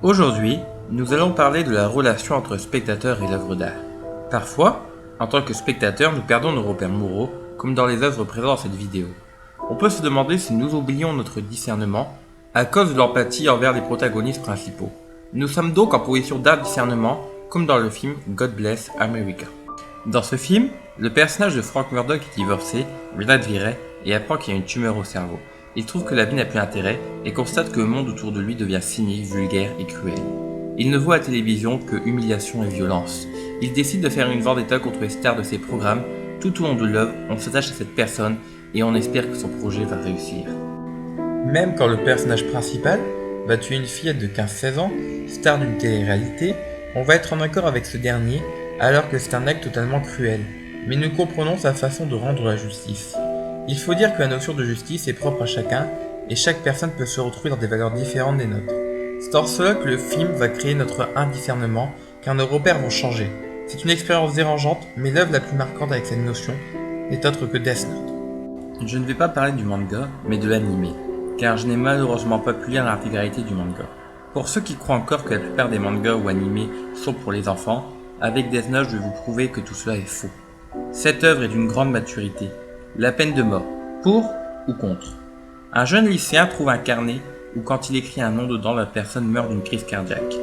Aujourd'hui, nous allons parler de la relation entre spectateur et l'œuvre d'art. Parfois, en tant que spectateur, nous perdons nos repères moraux, comme dans les œuvres présentes dans cette vidéo. On peut se demander si nous oublions notre discernement à cause de l'empathie envers les protagonistes principaux. Nous sommes donc en position d'indiscernement, comme dans le film God Bless America. Dans ce film, le personnage de Frank Murdoch est divorcé, vient de virer et apprend qu'il y a une tumeur au cerveau. Il trouve que la vie n'a plus d'intérêt et constate que le monde autour de lui devient cynique, vulgaire et cruel. Il ne voit à la télévision que humiliation et violence. Il décide de faire une vendetta contre les stars de ses programmes. Tout au long de l'œuvre, on s'attache à cette personne et on espère que son projet va réussir. Même quand le personnage principal va tuer une fillette de 15-16 ans, star d'une télé-réalité, on va être en accord avec ce dernier alors que c'est un acte totalement cruel. Mais nous comprenons sa façon de rendre la justice. Il faut dire que la notion de justice est propre à chacun et chaque personne peut se retrouver dans des valeurs différentes des nôtres. C'est en cela que le film va créer notre indiscernement car nos repères vont changer. C'est une expérience dérangeante, mais l'œuvre la plus marquante avec cette notion n'est autre que Death Note. Je ne vais pas parler du manga, mais de l'anime, car je n'ai malheureusement pas pu lire l'intégralité du manga. Pour ceux qui croient encore que la plupart des mangas ou animés sont pour les enfants, avec Death Note je vais vous prouver que tout cela est faux. Cette œuvre est d'une grande maturité. La peine de mort, pour ou contre? Un jeune lycéen trouve un carnet où quand il écrit un nom dedans, la personne meurt d'une crise cardiaque.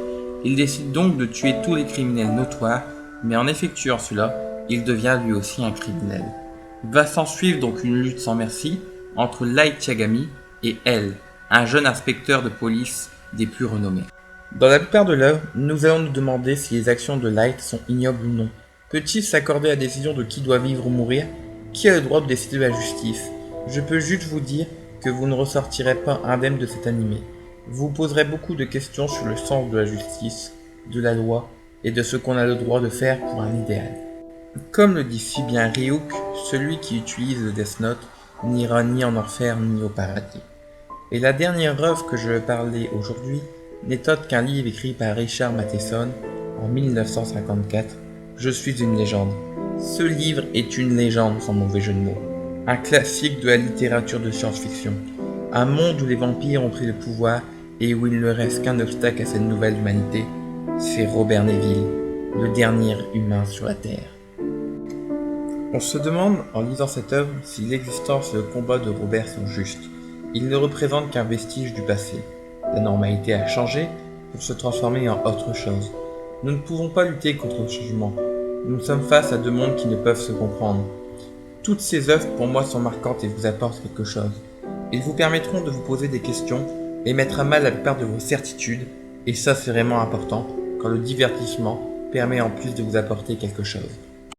Il décide donc de tuer tous les criminels notoires, mais en effectuant cela, il devient lui aussi un criminel. Va s'en suivre donc une lutte sans merci entre Light Yagami et elle, un jeune inspecteur de police des plus renommés. Dans la plupart de l'œuvre, nous allons nous demander si les actions de Light sont ignobles ou non. Peut-il s'accorder la décision de qui doit vivre ou mourir? Qui a le droit de décider de la justice? Je peux juste vous dire que vous ne ressortirez pas indemne de cet animé. Vous poserez beaucoup de questions sur le sens de la justice, de la loi et de ce qu'on a le droit de faire pour un idéal. Comme le dit si bien Ryuk, celui qui utilise le Death Note n'ira ni en enfer ni au paradis. Et la dernière œuvre que je veux parler aujourd'hui n'est autre qu'un livre écrit par Richard Matheson en 1954, Je suis une légende. Ce livre est une légende sans mauvais jeu de mots. Un classique de la littérature de science-fiction. Un monde où les vampires ont pris le pouvoir et où il ne reste qu'un obstacle à cette nouvelle humanité. C'est Robert Neville, le dernier humain sur la Terre. On se demande, en lisant cette œuvre, si l'existence et le combat de Robert sont justes. Il ne représente qu'un vestige du passé. La normalité a changé pour se transformer en autre chose. Nous ne pouvons pas lutter contre le changement. Nous sommes face à deux mondes qui ne peuvent se comprendre. Toutes ces œuvres pour moi sont marquantes et vous apportent quelque chose. Ils vous permettront de vous poser des questions et mettre à mal la plupart de vos certitudes, et ça c'est vraiment important quand le divertissement permet en plus de vous apporter quelque chose.